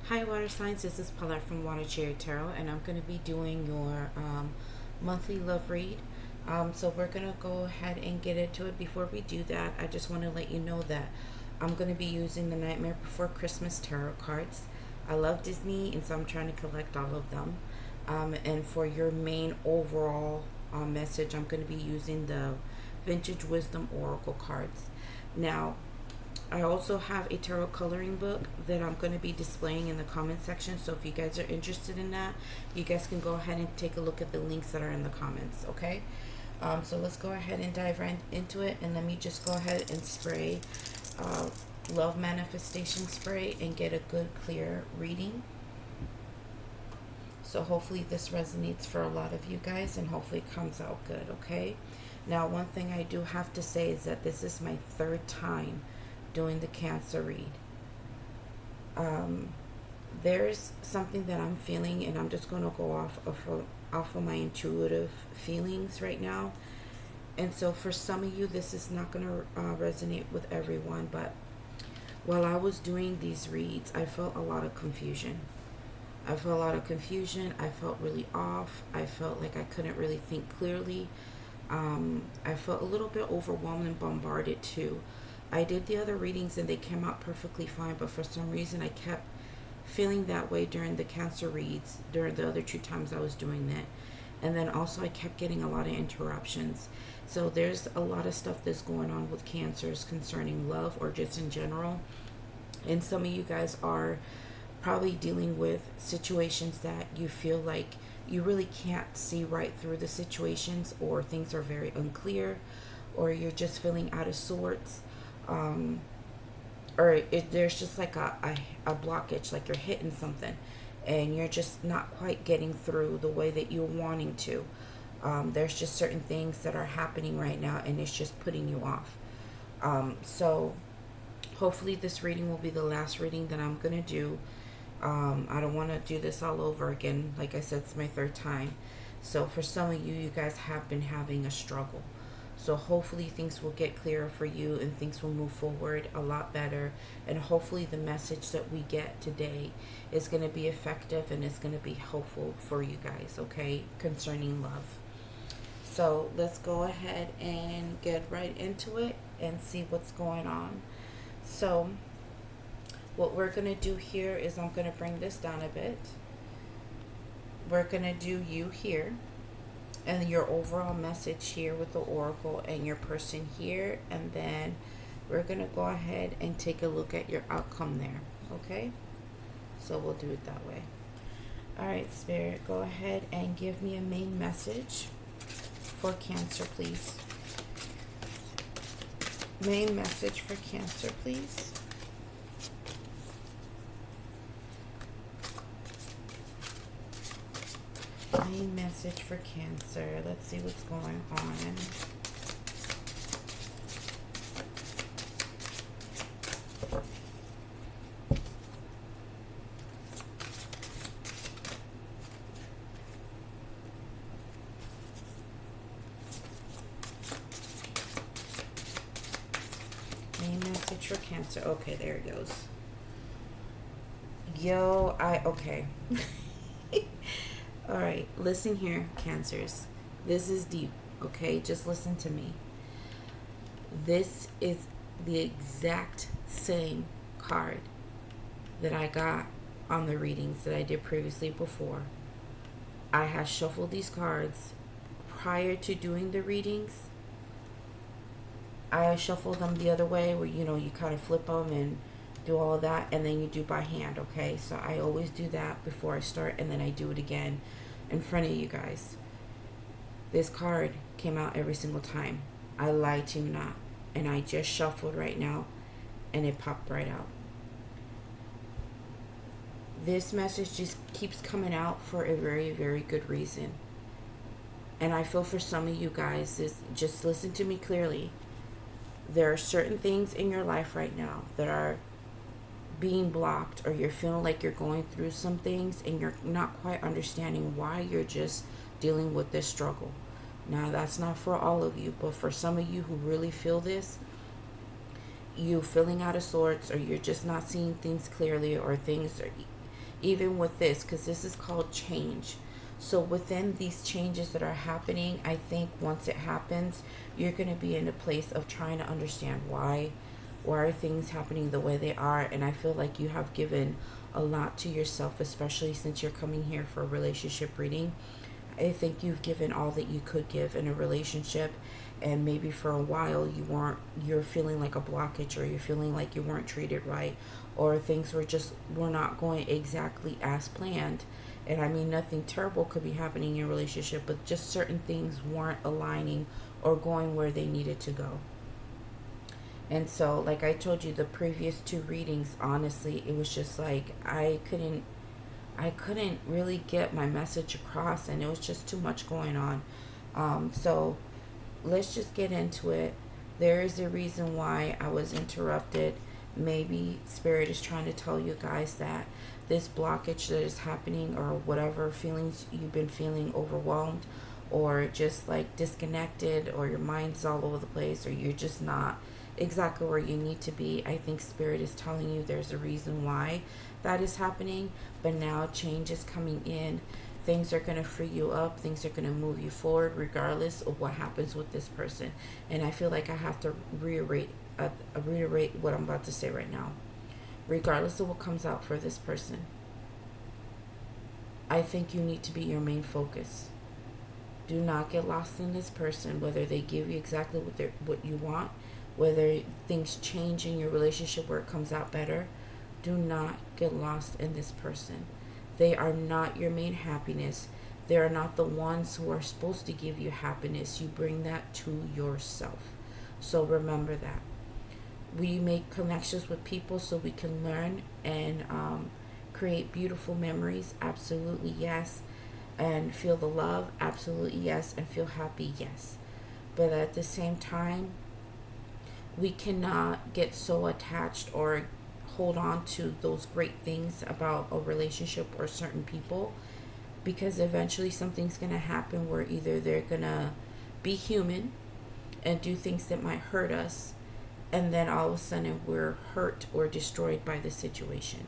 Hi Watersigns, this is Paulette from Water Cherry Tarot, and I'm going to be doing your monthly love read. So we're going to go ahead and get into it. Before we do that, I just want to let you know that I'm going to be using the Nightmare Before Christmas tarot cards. I love Disney, and so I'm trying to collect all of them. And for your main overall message, I'm going to be using the Vintage Wisdom Oracle cards. Now, I also have a tarot coloring book that I'm going to be displaying in the comment section. So if you guys are interested in that, you guys can go ahead and take a look at the links that are in the comments, okay? So let's go ahead and dive right into it. And let me just go ahead and spray Love Manifestation Spray and get a good, clear reading. So hopefully this resonates for a lot of you guys and hopefully it comes out good, okay? Now, one thing I do have to say is that this is my third time doing the Cancer read. There's something that I'm feeling, and I'm just going to go off of my intuitive feelings right now. And so for some of you, this is not going to resonate with everyone, but while I was doing these reads, I felt a lot of confusion. I felt really off. I felt like I couldn't really think clearly. I felt a little bit overwhelmed and bombarded too. I did the other readings and they came out perfectly fine, but for some reason I kept feeling that way during the Cancer reads, during the other two times I was doing that. And then also I kept getting a lot of interruptions. So there's a lot of stuff that's going on with Cancers concerning love or just in general. And some of you guys are probably dealing with situations that you feel like you really can't see right through the situations, or things are very unclear, or you're just feeling out of sorts. There's just like a blockage, like you're hitting something and you're just not quite getting through the way that you're wanting to. There's just certain things that are happening right now and it's just putting you off. So hopefully this reading will be the last reading that I'm going to do. I don't want to do this all over again. Like I said, it's my third time. So for some of you, you guys have been having a struggle. So hopefully things will get clearer for you and things will move forward a lot better. And hopefully the message that we get today is going to be effective and it's going to be helpful for you guys, okay, concerning love. So let's go ahead and get right into it and see what's going on. So what we're going to do here is I'm going to bring this down a bit. We're going to do you here and your overall message here with the oracle and your person here, and then we're going to go ahead and take a look at your outcome there, okay? So we'll do it that way. All right, Spirit, go ahead and give me a main message for Cancer, please. Main message for Cancer, please. Main message for Cancer. Let's see what's going on. Main message for Cancer. Okay, there it goes. Okay. All right, listen here, Cancers. This is deep, okay? Just listen to me. This is the exact same card that I got on the readings that I did previously before. I had shuffled these cards prior to doing the readings. I shuffled them the other way where, you kind of flip them and do all of that, and then you do by hand, okay? So I always do that before I start, and then I do it again in front of you guys. This card came out every single time. I lied to you not. And I just shuffled right now, and it popped right out. This message just keeps coming out for a very, very good reason. And I feel for some of you guys, just listen to me clearly. There are certain things in your life right now that are being blocked, or you're feeling like you're going through some things and you're not quite understanding why you're just dealing with this struggle. Now, that's not for all of you, but for some of you who really feel this, you feeling out of sorts, or you're just not seeing things clearly, or things are even with this, because this is called change. So within these changes that are happening, I think once it happens, you're going to be in a place of trying to understand why are things happening the way they are. And I feel like you have given a lot to yourself, especially since you're coming here for a relationship reading. I think you've given all that you could give in a relationship, and maybe for a while you're feeling like a blockage, or you're feeling like you weren't treated right, or things were not going exactly as planned. And I mean, nothing terrible could be happening in your relationship, but just certain things weren't aligning or going where they needed to go. And so, like I told you, the previous two readings, honestly, it was just like I couldn't really get my message across, and it was just too much going on. So let's just get into it. There is a reason why I was interrupted. Maybe Spirit is trying to tell you guys that this blockage that is happening, or whatever feelings you've been feeling, overwhelmed, or just like disconnected, or your mind's all over the place, or you're just not exactly where you need to be. I think Spirit is telling you there's a reason why that is happening, but now change is coming in. Things are going to free you up. Things are going to move you forward regardless of what happens with this person. And I feel like I have to reiterate what I'm about to say right now. Regardless of what comes out for this person, I think you need to be your main focus. Do not get lost in this person, whether they give you exactly what you want, whether things change in your relationship where it comes out better. Do not get lost in this person. They are not your main happiness. They are not the ones who are supposed to give you happiness. You bring that to yourself. So remember that. We make connections with people so we can learn and create beautiful memories. Absolutely, yes. And feel the love. Absolutely, yes. And feel happy. Yes. But at the same time, we cannot get so attached or hold on to those great things about a relationship or certain people, because eventually something's going to happen where either they're going to be human and do things that might hurt us, and then all of a sudden we're hurt or destroyed by the situation.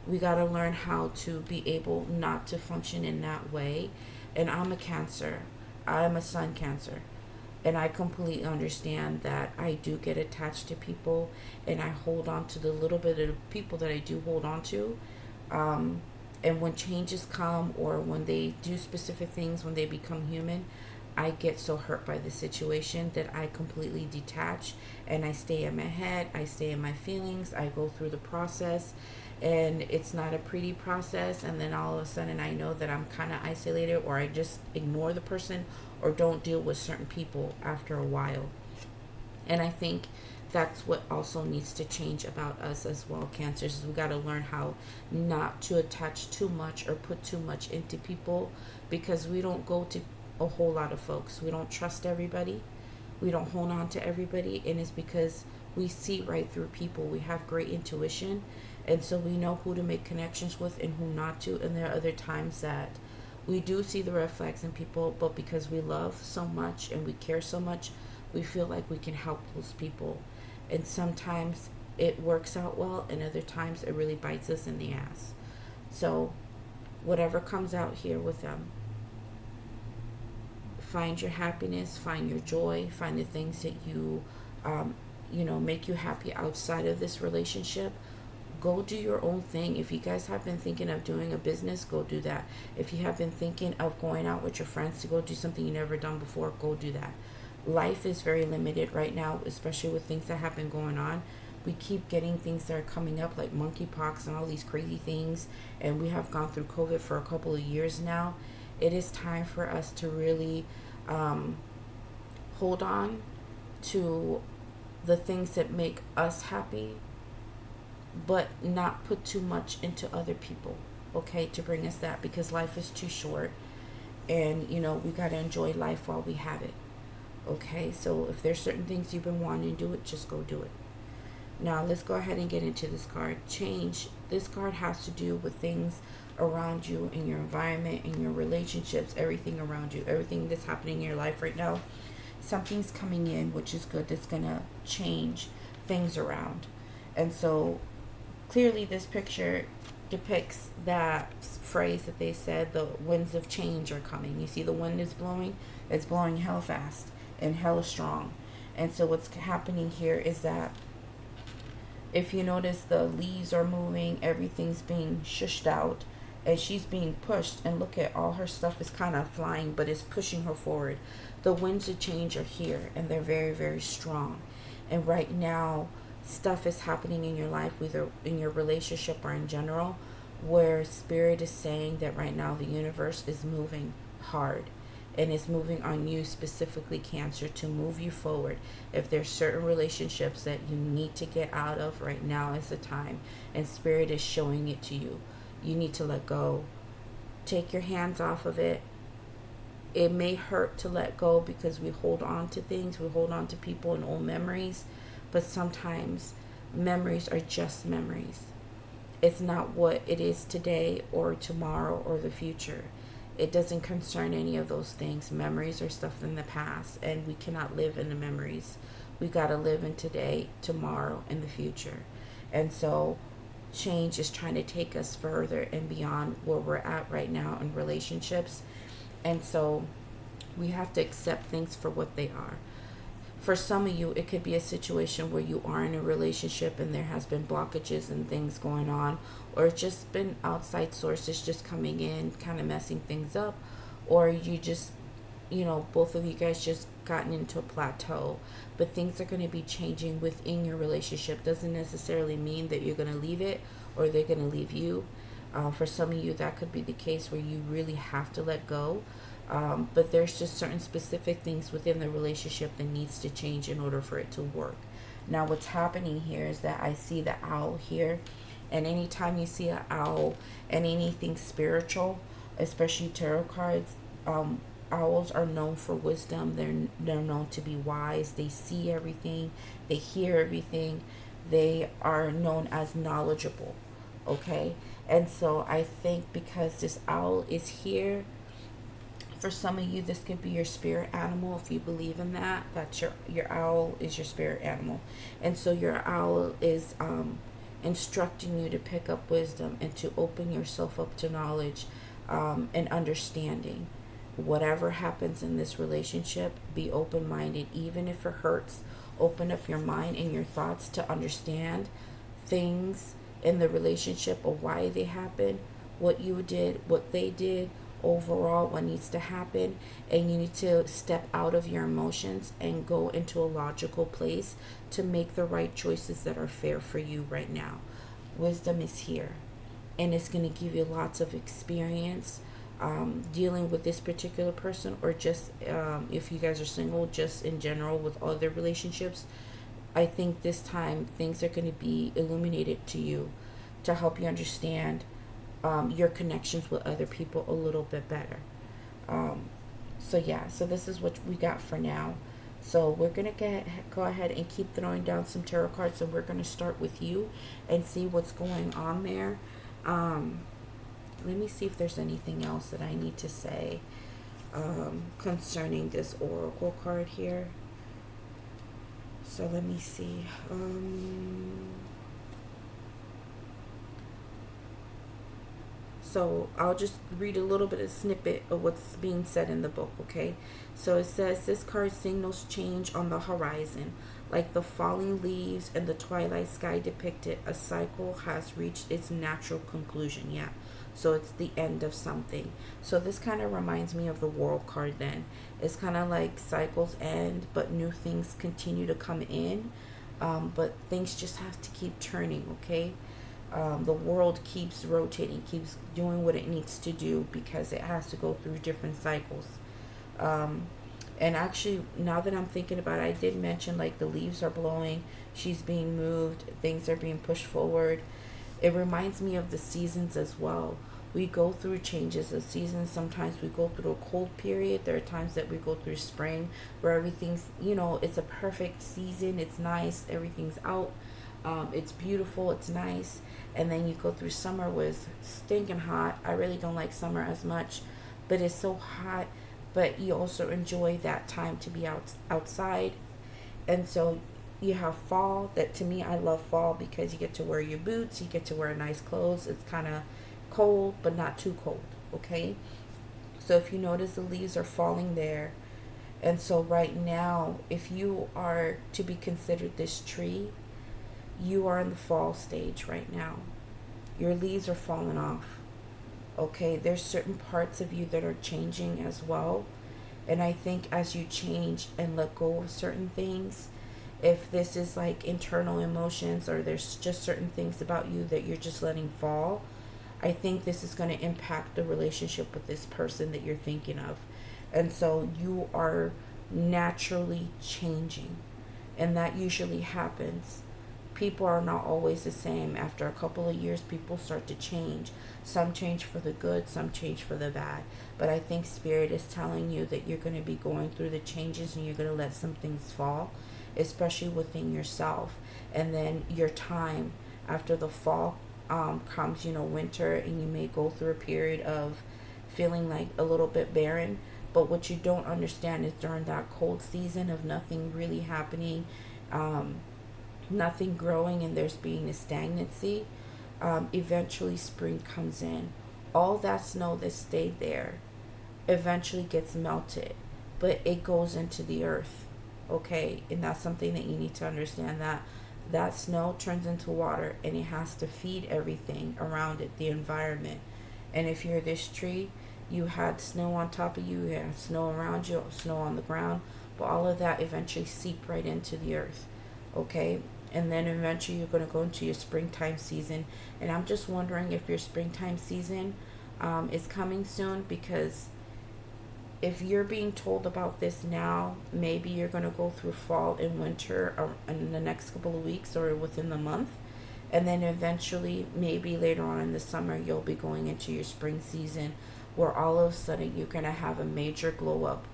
We got to learn how to be able not to function in that way. And I'm a Cancer. I'm a Sun Cancer. And I completely understand that I do get attached to people, and I hold on to the little bit of people that I do hold on to. And when changes come, or when they do specific things, when they become human, I get so hurt by the situation that I completely detach, and I stay in my head. I stay in my feelings. I go through the process, and it's not a pretty process. And then all of a sudden I know that I'm kind of isolated, or I just ignore the person, or don't deal with certain people after a while. And I think that's what also needs to change about us as well, Cancers. Is we got to learn how not to attach too much or put too much into people, because we don't go to a whole lot of folks. We don't trust everybody. We don't hold on to everybody. And it's because we see right through people. We have great intuition. And so we know who to make connections with and who not to. And there are other times that we do see the red flags in people, but because we love so much and we care so much, we feel like we can help those people. And sometimes it works out well, and other times it really bites us in the ass. So whatever comes out here with them, find your happiness, find your joy, find the things that make you happy outside of this relationship. Go do your own thing. If you guys have been thinking of doing a business, go do that. If you have been thinking of going out with your friends to go do something you never done before, go do that. Life is very limited right now, especially with things that have been going on. We keep getting things that are coming up, like monkeypox and all these crazy things, and we have gone through COVID for a couple of years now. It is time for us to really hold on to the things that make us happy, but not put too much into other people, okay, to bring us that, because life is too short, and we got to enjoy life while we have it, okay? So if there's certain things you've been wanting to do, just go do it. Now let's go ahead and get into this card. Change. This card has to do with things around you, in your environment, in your relationships, everything around you, everything that's happening in your life right now. Something's coming in, which is good, that's gonna change things around. And so clearly this picture, depicts that phrase that they said, the winds of change are coming. You see the wind is blowing, it's blowing hell fast and hell strong. And so what's happening here is that if you notice, the leaves are moving, everything's being shushed out, and she's being pushed. And look at all her stuff is kind of flying, but it's pushing her forward. The winds of change are here, and they're very, very strong. And right now, stuff is happening in your life, whether in your relationship or in general, where spirit is saying that right now the universe is moving hard, and it's moving on you, specifically Cancer, to move you forward. If there's certain relationships that you need to get out of, right now is the time, and spirit is showing it to you. You need to let go. Take your hands off of it. It may hurt to let go because we hold on to things, we hold on to people and old memories, but sometimes memories are just memories. It's not what it is today or tomorrow or the future. It doesn't concern any of those things. Memories are stuff in the past, and we cannot live in the memories. We got to live in today, tomorrow, and the future. And so change is trying to take us further and beyond where we're at right now in relationships. And so we have to accept things for what they are. For some of you, it could be a situation where you are in a relationship and there has been blockages and things going on, or it's just been outside sources just coming in, kind of messing things up, or you just, both of you guys just gotten into a plateau. But things are going to be changing within your relationship. Doesn't necessarily mean that you're going to leave it or they're going to leave you. For some of you, that could be the case where you really have to let go. But there's just certain specific things within the relationship that needs to change in order for it to work. Now, what's happening here is that I see the owl here. And anytime you see an owl and anything spiritual, especially tarot cards, owls are known for wisdom. They're known to be wise. They see everything. They hear everything. They are known as knowledgeable. Okay? And so I think because this owl is here, for some of you, this could be your spirit animal. If you believe in that, that's your owl is your spirit animal. And so your owl is instructing you to pick up wisdom and to open yourself up to knowledge and understanding. Whatever happens in this relationship, be open-minded. Even if it hurts, open up your mind and your thoughts to understand things in the relationship or why they happen, what you did, what they did, overall what needs to happen. And you need to step out of your emotions and go into a logical place to make the right choices that are fair for you right now. Wisdom is here, and it's going to give you lots of experience dealing with this particular person, or just if you guys are single, just in general with other relationships. I think this time things are going to be illuminated to you to help you understand your connections with other people a little bit better. So this is what we got for now. So we're going to go ahead and keep throwing down some tarot cards, and we're going to start with you and see what's going on there. Let me see if there's anything else that I need to say concerning this oracle card here. So let me see. So I'll just read a little bit of snippet of what's being said in the book, okay? So it says, this card signals change on the horizon. Like the falling leaves and the twilight sky depicted, a cycle has reached its natural conclusion. Yeah, so it's the end of something. So this kind of reminds me of the World card then. It's kind of like cycles end, but new things continue to come in. But things just have to keep turning, okay? The world keeps rotating, keeps doing what it needs to do because it has to go through different cycles. And actually, now that I'm thinking about it, I did mention like the leaves are blowing, she's being moved, things are being pushed forward. It reminds me of the seasons as well. We go through changes of seasons. Sometimes we go through a cold period. There are times that we go through spring where everything's, it's a perfect season. It's nice. Everything's out. It's beautiful. It's nice. And then you go through summer where it's stinking hot. I really don't like summer as much, but it's so hot. But you also enjoy that time to be outside. And so You have fall. That to me, I love fall because you get to wear your boots, you get to wear nice clothes. It's kind of cold, but not too cold. Okay. So if you notice, the leaves are falling there. And so right now, if you are to be considered this tree, you are in the fall stage right now. Your leaves are falling off. Okay, there's certain parts of you that are changing as well. And I think as you change and let go of certain things, if this is like internal emotions or there's just certain things about you that you're just letting fall, I think this is going to impact the relationship with this person that you're thinking of. And so you are naturally changing. And that usually happens. People are not always the same. After a couple of years, people start to change. Some change for the good, some change for the bad. But I think Spirit is telling you that you're going to be going through the changes and you're going to let some things fall, especially within yourself. And then your time after the fall comes, winter, and you may go through a period of feeling like a little bit barren. But what you don't understand is during that cold season of nothing really happening, nothing growing, and there's being a stagnancy, eventually spring comes in. All that snow that stayed there eventually gets melted, but it goes into the earth. Okay, and that's something that you need to understand, that snow turns into water and it has to feed everything around it, the environment. And if you're this tree, you had snow on top of you, you had snow around you, snow on the ground, but all of that eventually seep right into the earth. Okay, and then eventually you're going to go into your springtime season. And I'm just wondering if your springtime season is coming soon, because if you're being told about this now, maybe you're going to go through fall and winter in the next couple of weeks or within the month. And then eventually, maybe later on in the summer, you'll be going into your spring season, where all of a sudden you're going to have a major glow up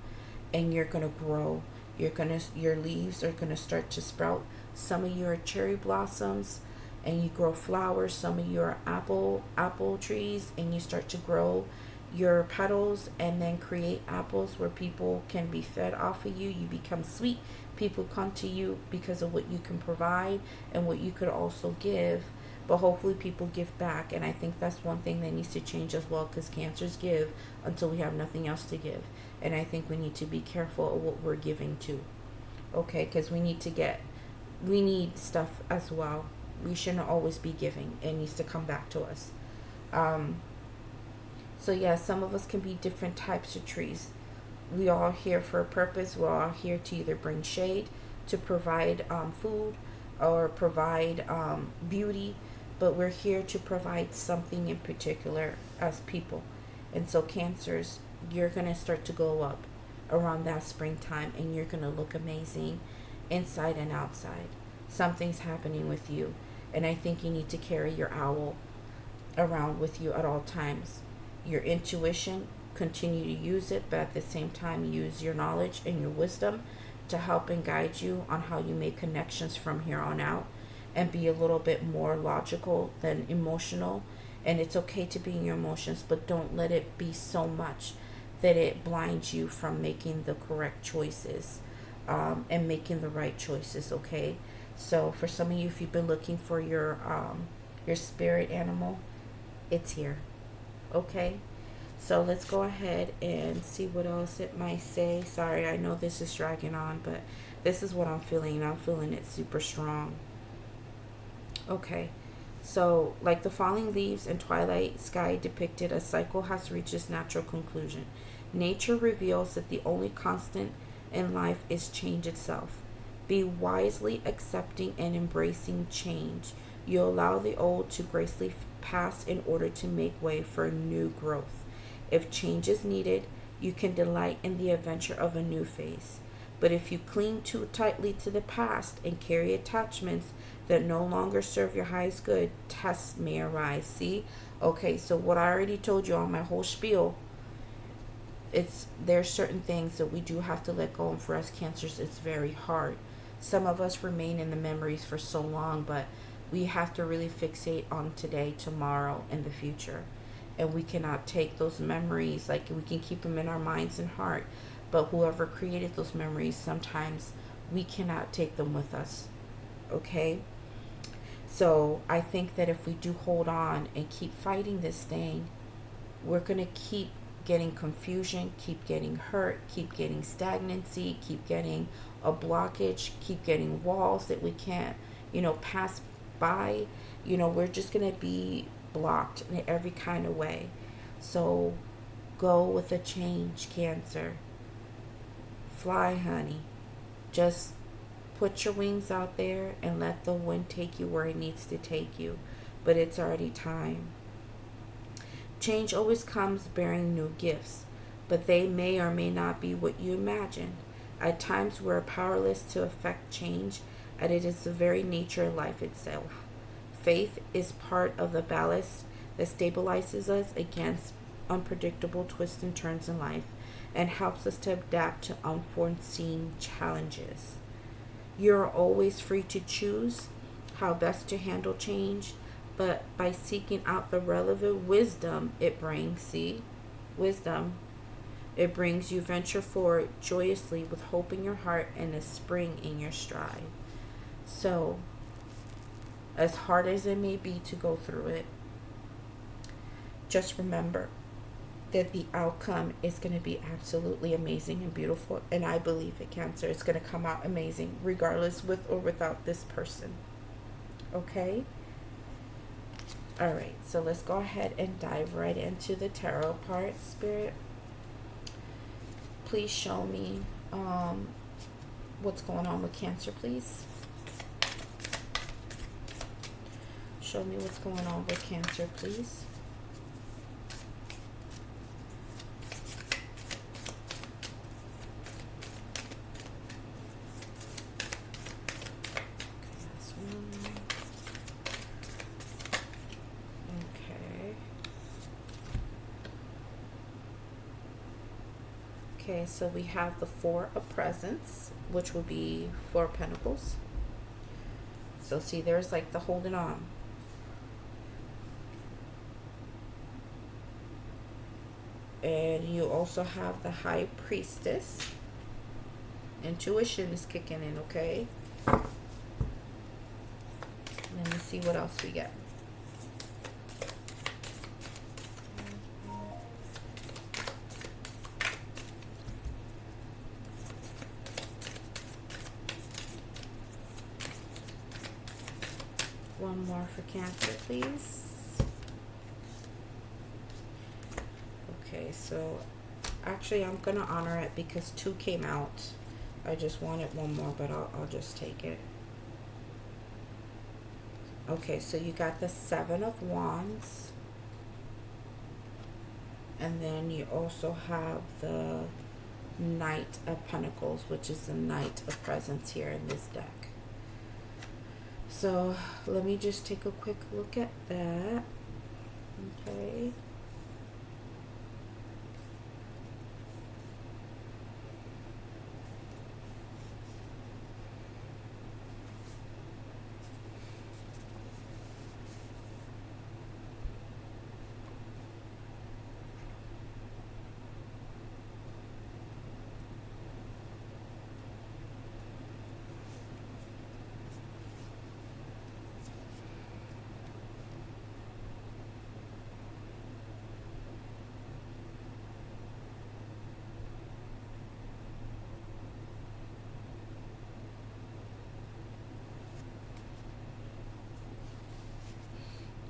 and you're going to grow. Your leaves are going to start to sprout. Some of you are cherry blossoms and you grow flowers. Some of you are apple trees and you start to grow your petals and then create apples where people can be fed off of you. You become sweet. People come to you because of what you can provide and what you could also give. But hopefully people give back. And I think that's one thing that needs to change as well, because cancers give until we have nothing else to give. And I think we need to be careful of what we're giving to. Okay, because we need stuff as well. We shouldn't always be giving. It needs to come back to us. So yeah, some of us can be different types of trees. We all here for a purpose. We're all here to either bring shade, to provide food, or provide beauty. But we're here to provide something in particular as people. And so cancers, you're going to start to glow up around that springtime, and you're going to look amazing inside and outside. Something's happening with you. And I think you need to carry your owl around with you at all times. Your intuition, continue to use it, but at the same time use your knowledge and your wisdom to help and guide you on how you make connections from here on out, and be a little bit more logical than emotional. And it's okay to be in your emotions, but don't let it be so much that it blinds you from making the correct choices and making the right choices. Okay, so for some of you, if you've been looking for your spirit animal, it's here. Okay, so let's go ahead and see what else it might say. Sorry, I know this is dragging on, but this is what I'm feeling. I'm feeling it super strong. Okay, so like the falling leaves and twilight sky depicted, a cycle has reached its natural conclusion. Nature reveals that the only constant in life is change itself. Be wisely accepting and embracing change. You allow the old to gracefully pass in order to make way for new growth. If change is needed, you can delight in the adventure of a new phase. But if you cling too tightly to the past and carry attachments that no longer serve your highest good, tests may arise. See? Okay, so what I already told you on my whole spiel, there's certain things that we do have to let go, and for us cancers, it's very hard. Some of us remain in the memories for so long, but we have to really fixate on today, tomorrow, and the future. And we cannot take those memories, like we can keep them in our minds and heart, but whoever created those memories, sometimes we cannot take them with us. Okay? So I think that if we do hold on and keep fighting this thing, we're going to keep getting confusion, keep getting hurt, keep getting stagnancy, keep getting a blockage, keep getting walls that we can't, pass by. We're just going to be blocked in every kind of way. So go with a change, Cancer. Fly, honey. Just put your wings out there and let the wind take you where it needs to take you. But it's already time. Change always comes bearing new gifts, but they may or may not be what you imagine. At times we're powerless to affect change, and it is the very nature of life itself. Faith is part of the ballast that stabilizes us against unpredictable twists and turns in life and helps us to adapt to unforeseen challenges. You're always free to choose how best to handle change, but by seeking out the relevant wisdom it brings, wisdom, it brings, you venture forward joyously with hope in your heart and a spring in your stride. So, as hard as it may be to go through it, just remember that the outcome is going to be absolutely amazing and beautiful. And I believe it, Cancer. It's going to come out amazing, regardless with or without this person. Okay? All right, so let's go ahead and dive right into the tarot part, Spirit. Please show me what's going on with Cancer, please. Show me what's going on with Cancer, please. Okay, so we have the Four of Presents, which would be Four of Pentacles. So see, there's like the holding on. And you also have the High Priestess. Intuition is kicking in, okay? Let me see what else we get. One more for Cancer, please. Okay, so actually I'm going to honor it because two came out. I just wanted one more, but I'll just take it. Okay, so you got the Seven of Wands. And then you also have the Knight of Pentacles, which is the Knight of Presents here in this deck. So let me just take a quick look at that. Okay.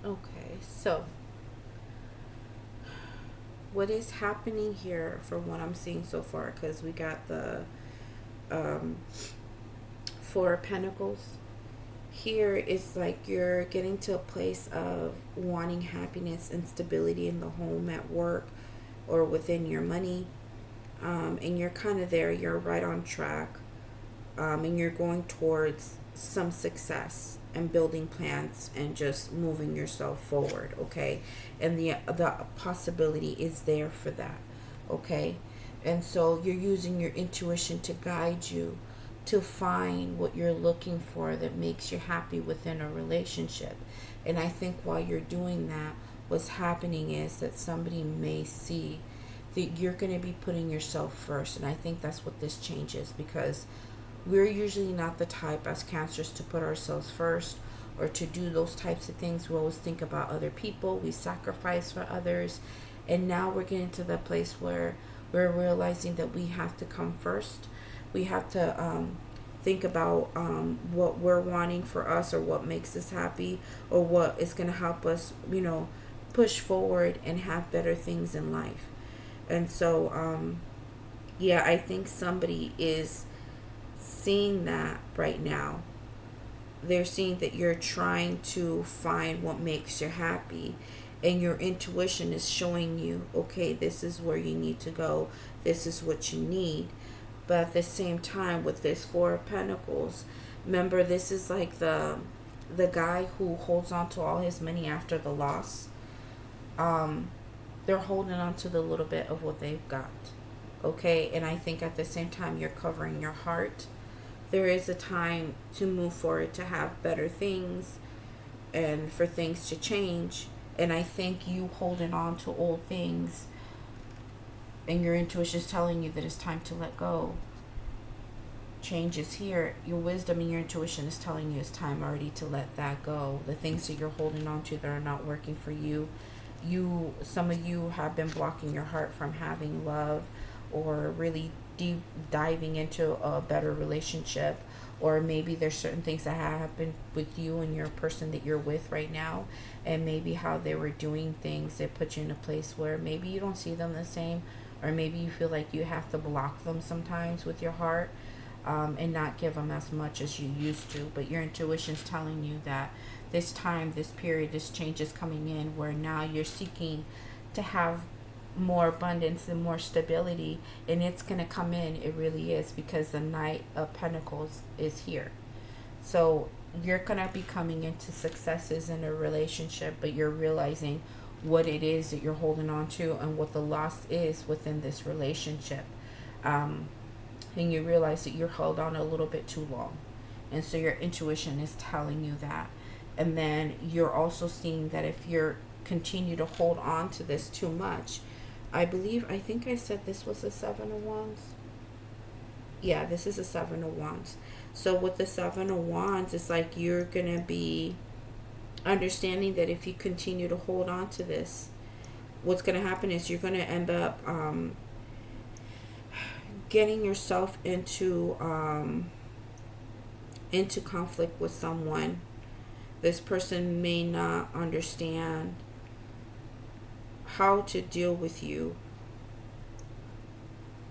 Okay, so what is happening here from what I'm seeing so far, because we got the Four of Pentacles. Here it's like you're getting to a place of wanting happiness and stability in the home, at work, or within your money. And you're kind of there, you're right on track. And you're going towards some success and building plans and just moving yourself forward, okay? And the possibility is there for that, okay? And so you're using your intuition to guide you to find what you're looking for that makes you happy within a relationship. And I think while you're doing that, what's happening is that somebody may see that you're going to be putting yourself first. And I think that's what this change is, because we're usually not the type as Cancers to put ourselves first or to do those types of things. We always think about other people. We sacrifice for others. And now we're getting to the place where we're realizing that we have to come first. We have to think about what we're wanting for us, or what makes us happy, or what is going to help us, push forward and have better things in life. And so, yeah, I think somebody is seeing that right now. They're seeing that you're trying to find what makes you happy, and your intuition is showing you, okay, this is where you need to go, this is what you need. But at the same time, with this Four of Pentacles, remember, this is like the guy who holds on to all his money after the loss. They're holding on to the little bit of what they've got. Okay, and I think at the same time you're covering your heart. There is a time to move forward, to have better things, and for things to change. And I think you holding on to old things, and your intuition is telling you that it's time to let go. Change is here. Your wisdom and your intuition is telling you it's time already to let that go. The things that you're holding on to that are not working for you. Some of you have been blocking your heart from having love, or really deep diving into a better relationship. Or maybe there's certain things that have happened with you and your person that you're with right now, and maybe how they were doing things that put you in a place where maybe you don't see them the same, or maybe you feel like you have to block them sometimes with your heart, and not give them as much as you used to. But your intuition's telling you that this time, this period, this change is coming in, where now you're seeking to have more abundance and more stability, and it's going to come in. It really is, because the Knight of Pentacles is here. So you're going to be coming into successes in a relationship, but you're realizing what it is that you're holding on to and what the loss is within this relationship. And you realize that you're held on a little bit too long, and so your intuition is telling you that. And then you're also seeing that if you're continue to hold on to this too much, I think I said this was a Seven of Wands. Yeah, this is a Seven of Wands. So with the Seven of Wands, it's like you're going to be understanding that if you continue to hold on to this, what's going to happen is you're going to end up getting yourself into conflict with someone. This person may not understand how to deal with you.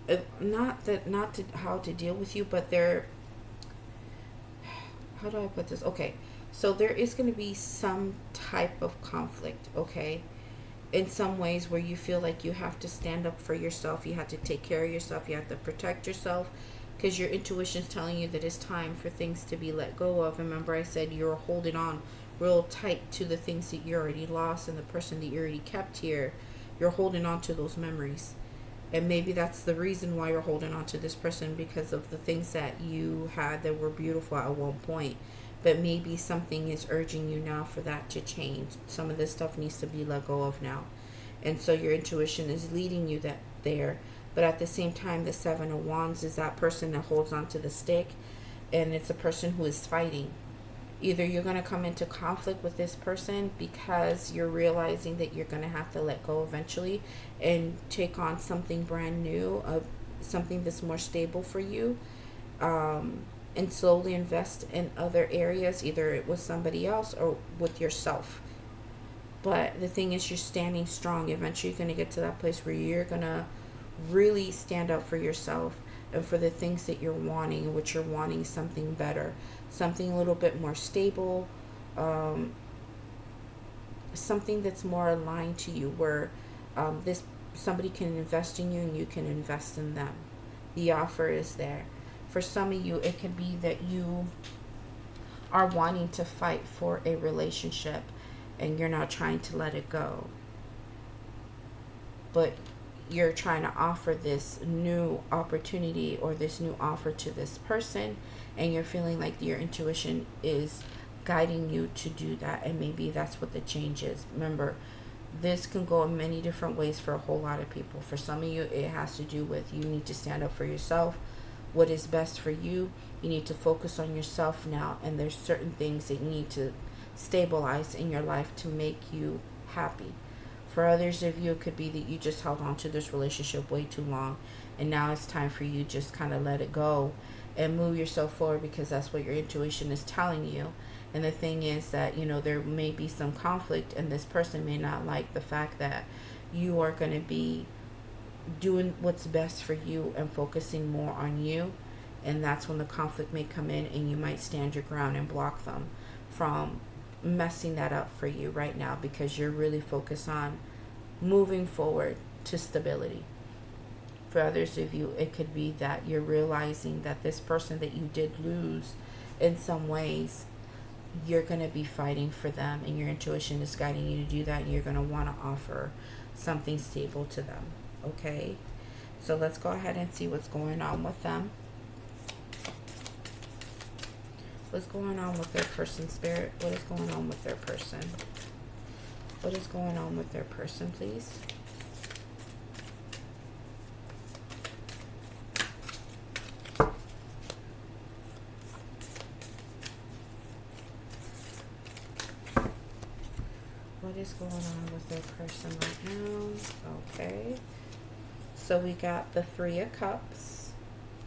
How to deal with you, but how do I put this? Okay, so there is going to be some type of conflict, okay? In some ways where you feel like you have to stand up for yourself, you have to take care of yourself, you have to protect yourself, because your intuition is telling you that it's time for things to be let go of. Remember, I said you're holding on real tight to the things that you already lost, and the person that you already kept here. You're holding on to those memories, and maybe that's the reason why you're holding on to this person, because of the things that you had that were beautiful at one point. But maybe something is urging you now for that to change. Some of this stuff needs to be let go of now, and so your intuition is leading you there. But at the same time, the Seven of Wands is that person that holds on to the stick, and it's a person who is fighting. Either you're going to come into conflict with this person because you're realizing that you're going to have to let go eventually and take on something brand new, something that's more stable for you, and slowly invest in other areas, either with somebody else or with yourself. But the thing is, you're standing strong. Eventually you're going to get to that place where you're going to really stand up for yourself and for the things that you're wanting. And what you're wanting is something better, something a little bit more stable, something that's more aligned to you, where somebody can invest in you and you can invest in them. The offer is there. For some of you, it could be that you are wanting to fight for a relationship and you're not trying to let it go, but you're trying to offer this new opportunity or this new offer to this person, and you're feeling like your intuition is guiding you to do that, and maybe that's what the change is. Remember, this can go in many different ways for a whole lot of people. For some of you, it has to do with you need to stand up for yourself, what is best for you. You need to focus on yourself now, and there's certain things that you need to stabilize in your life to make you happy. For others of you, it could be that you just held on to this relationship way too long, and now it's time for you just kind of let it go and move yourself forward, because that's what your intuition is telling you. And the thing is that, there may be some conflict, and this person may not like the fact that you are going to be doing what's best for you and focusing more on you. And that's when the conflict may come in, and you might stand your ground and block them from messing that up for you right now, because you're really focused on moving forward to stability. For others of you, it could be that you're realizing that this person that you did lose, in some ways, you're going to be fighting for them, and your intuition is guiding you to do that, and you're going to want to offer something stable to them. Okay? So let's go ahead and see what's going on with them. What's going on with their person, Spirit? What is going on with their person? What is going on with their person, please? What is going on with their person right now? Okay. So we got the Three of Cups,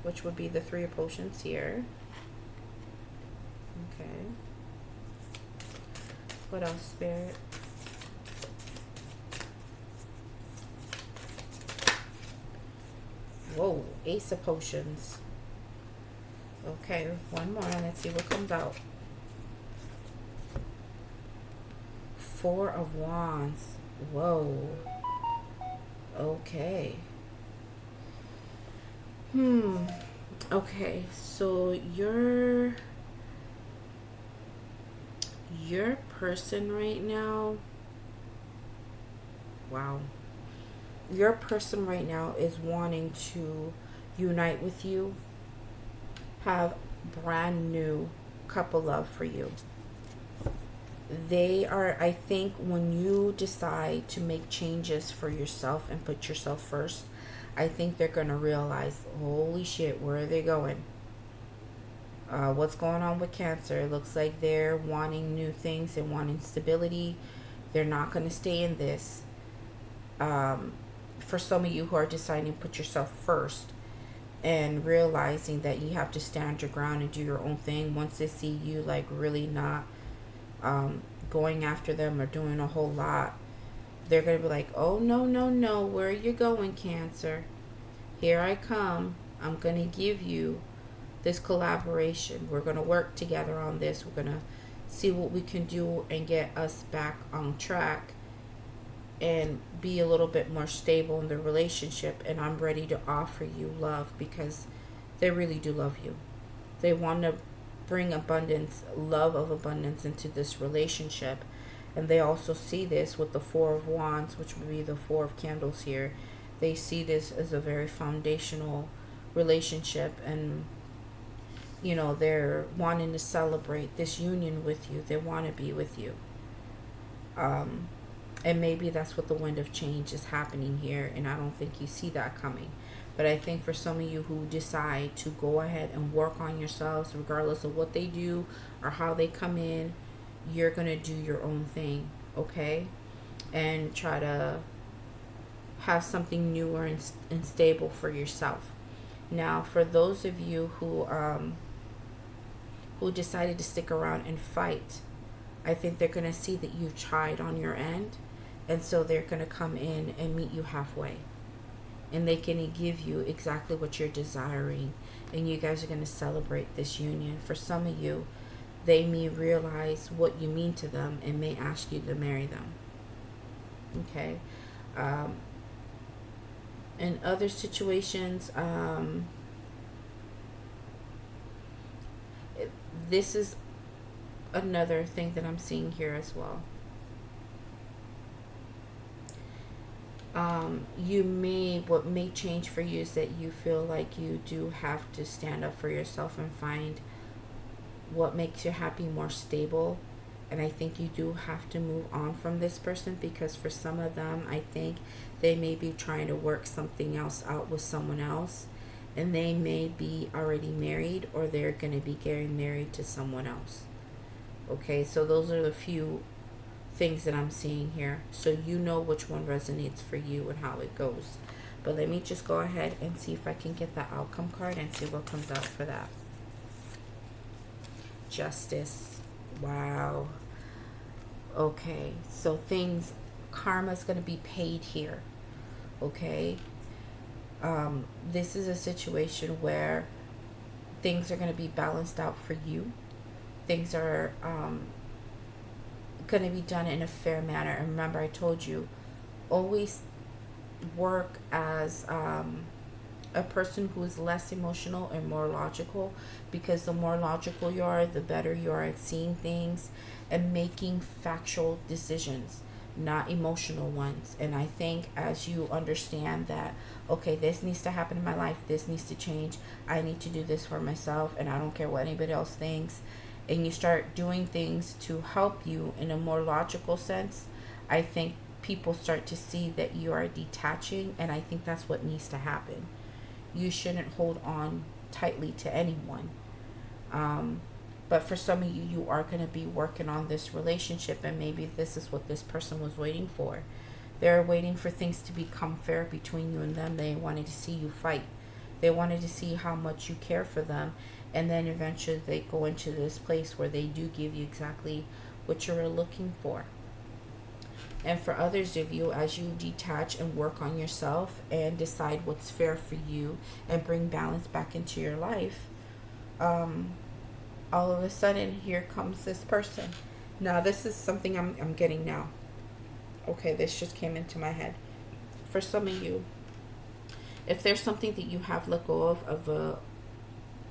which would be the Three of Potions here. Okay. What else, Spirit? Whoa, Ace of Potions. Okay, one more. Let's see what comes out. Four of Wands. Whoa. Okay. Okay, so your person right now, wow. Your person right now is wanting to unite with you, have brand new couple love for you. They are, I think, when you decide to make changes for yourself and put yourself first, I think they're going to realize, holy shit, where are they going? What's going on with Cancer? It looks like they're wanting new things and wanting stability. They're not going to stay in this. For some of you who are deciding to put yourself first and realizing that you have to stand your ground and do your own thing, once they see you like really not going after them or doing a whole lot, they're going to be like, oh, no, no, no, where are you going, Cancer? Here I come. I'm going to give you this collaboration. We're going to work together on this. We're going to see what we can do and get us back on track and be a little bit more stable in the relationship. And I'm ready to offer you love, because they really do love you. They want to bring abundance, love of abundance into this relationship. And they also see this with the Four of Wands, which would be the Four of Candles here. They see this as a very foundational relationship, and they're wanting to celebrate this union with you. They want to be with you. And maybe that's what the wind of change is happening here, and I don't think you see that coming. But I think for some of you who decide to go ahead and work on yourselves, regardless of what they do or how they come in, you're going to do your own thing, okay? And try to have something newer and stable for yourself. Now, for those of you who decided to stick around and fight, I think they're going to see that you've tried on your end, and so they're going to come in and meet you halfway. And they can give you exactly what you're desiring, and you guys are going to celebrate this union. For some of you, they may realize what you mean to them and may ask you to marry them. Okay? In other situations, this is another thing that I'm seeing here as well. What may change for you is that you feel like you do have to stand up for yourself and find what makes you happy more stable. And I think you do have to move on from this person, because for some of them, I think they may be trying to work something else out with someone else, and they may be already married, or they're going to be getting married to someone else. Okay, so those are the few things that I'm seeing here. So you know which one resonates for you and how it goes. But let me just go ahead and see if I can get the outcome card and see what comes out for that. Justice. Wow. Okay, so karma's going to be paid here. Okay. This is a situation where things are going to be balanced out for you. Things are going to be done in a fair manner. And remember, I told you, always work as a person who is less emotional and more logical, because the more logical you are, the better you are at seeing things and making factual decisions, not emotional ones. And I think as you understand that, okay, this needs to happen in my life, this needs to change, I need to do this for myself, and I don't care what anybody else thinks, and you start doing things to help you in a more logical sense, I think people start to see that you are detaching, and I think that's what needs to happen. You shouldn't hold on tightly to anyone. But for some of you, you are going to be working on this relationship, and maybe this is what this person was waiting for. They're waiting for things to become fair between you and them. They wanted to see you fight. They wanted to see how much you care for them, and then eventually they go into this place where they do give you exactly what you're looking for. And for others of you, as you detach and work on yourself and decide what's fair for you and bring balance back into your life, all of a sudden, here comes this person. Now, this is something I'm getting now. Okay, this just came into my head. For some of you, if there's something that you have let go of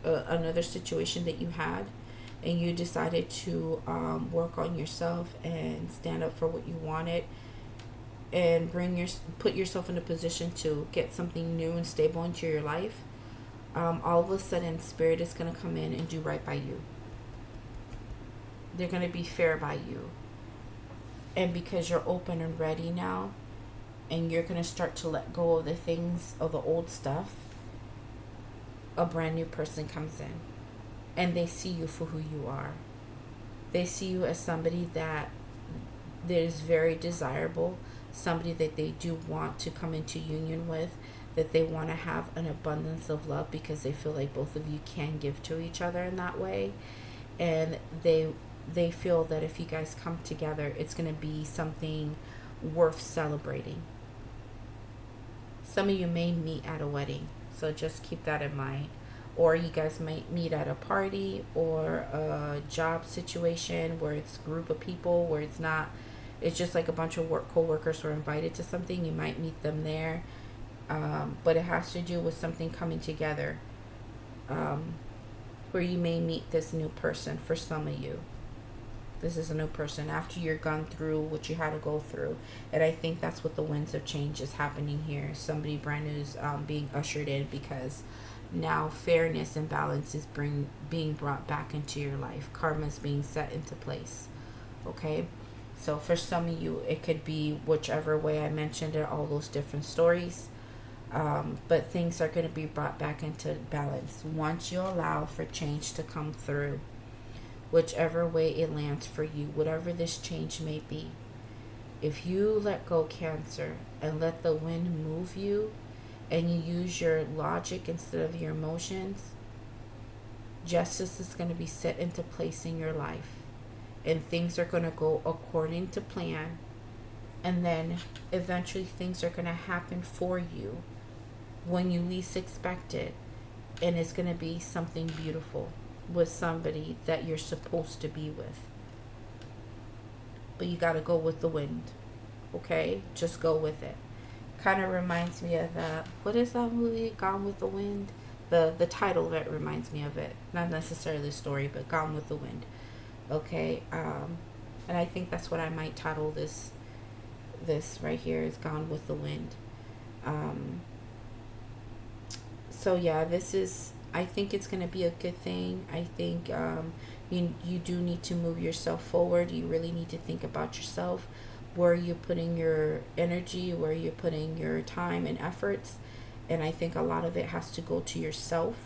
another situation that you had, and you decided to work on yourself and stand up for what you wanted, and put yourself in a position to get something new and stable into your life, all of a sudden Spirit is going to come in and do right by you. They're going to be fair by you. And because you're open and ready now, and you're going to start to let go of the things, of the old stuff, a brand new person comes in. And they see you for who you are. They see you as somebody that is very desirable, somebody that they do want to come into union with, that they want to have an abundance of love, because they feel like both of you can give to each other in that way. And they feel that if you guys come together, it's going to be something worth celebrating. Some of you may meet at a wedding, so just keep that in mind. Or you guys might meet at a party or a job situation where it's a group of people, where it's just like a bunch of co-workers who are invited to something. You might meet them there. But it has to do with something coming together, where you may meet this new person. For some of you, this is a new person after you're gone through what you had to go through. And I think that's what the winds of change is happening here. Somebody brand new is being ushered in, because now fairness and balance is being brought back into your life. Karma is being set into place. Okay, so for some of you, it could be whichever way I mentioned it, all those different stories. But things are going to be brought back into balance once you allow for change to come through, whichever way it lands for you, whatever this change may be. If you let go, Cancer, and let the wind move you, and you use your logic instead of your emotions, justice is going to be set into place in your life, and things are going to go according to plan, and then eventually things are going to happen for you when you least expect it, and it's going to be something beautiful with somebody that you're supposed to be with. But you got to go with the wind. Okay, just go with it. Kind of reminds me of what is that movie, Gone with the Wind? The title of it reminds me of it, not necessarily the story, but Gone with the Wind. Okay, and I think that's what I might title this right here, is Gone with the Wind. So yeah, I think it's going to be a good thing. I think you do need to move yourself forward. You really need to think about yourself. Where are you putting your energy? Where are you putting your time and efforts? And I think a lot of it has to go to yourself.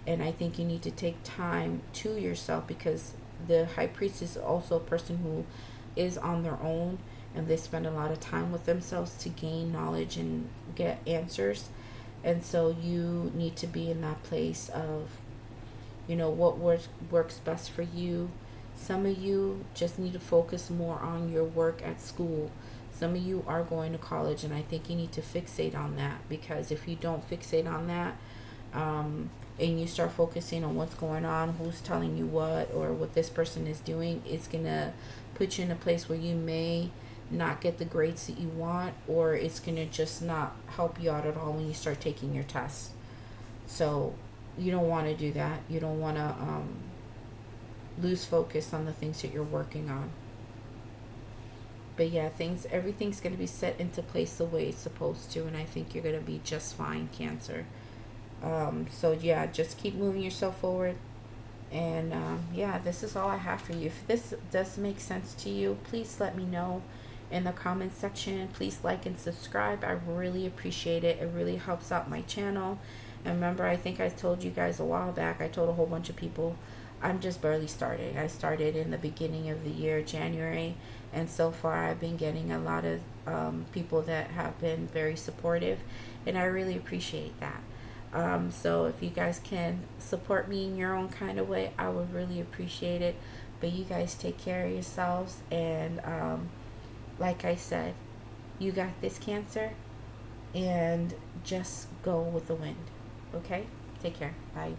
And I think you need to take time to yourself, because the high priest is also a person who is on their own, and they spend a lot of time with themselves to gain knowledge and get answers. And so you need to be in that place of, what works best for you. Some of you just need to focus more on your work at school. Some of you are going to college, and I think you need to fixate on that, because if you don't fixate on that, and you start focusing on what's going on, who's telling you what, or what this person is doing, it's going to put you in a place where you may not get the grades that you want, or it's going to just not help you out at all when you start taking your tests. So you don't want to do that. You don't want to lose focus on the things that you're working on. But yeah, everything's going to be set into place the way it's supposed to, and I think you're going to be just fine, Cancer. So yeah, just keep moving yourself forward. And yeah, this is all I have for you. If this does make sense to you, please let me know in the comments section. Please like and subscribe. I really appreciate it. It really helps out my channel. And remember, I think I told you guys a while back, I told a whole bunch of people, I'm just barely starting. I started in the beginning of the year, January, and so far I've been getting a lot of people that have been very supportive, and I really appreciate that. So if you guys can support me in your own kind of way, I would really appreciate it. But you guys take care of yourselves, and like I said, you got this, Cancer, and just go with the wind. Okay? Take care. Bye.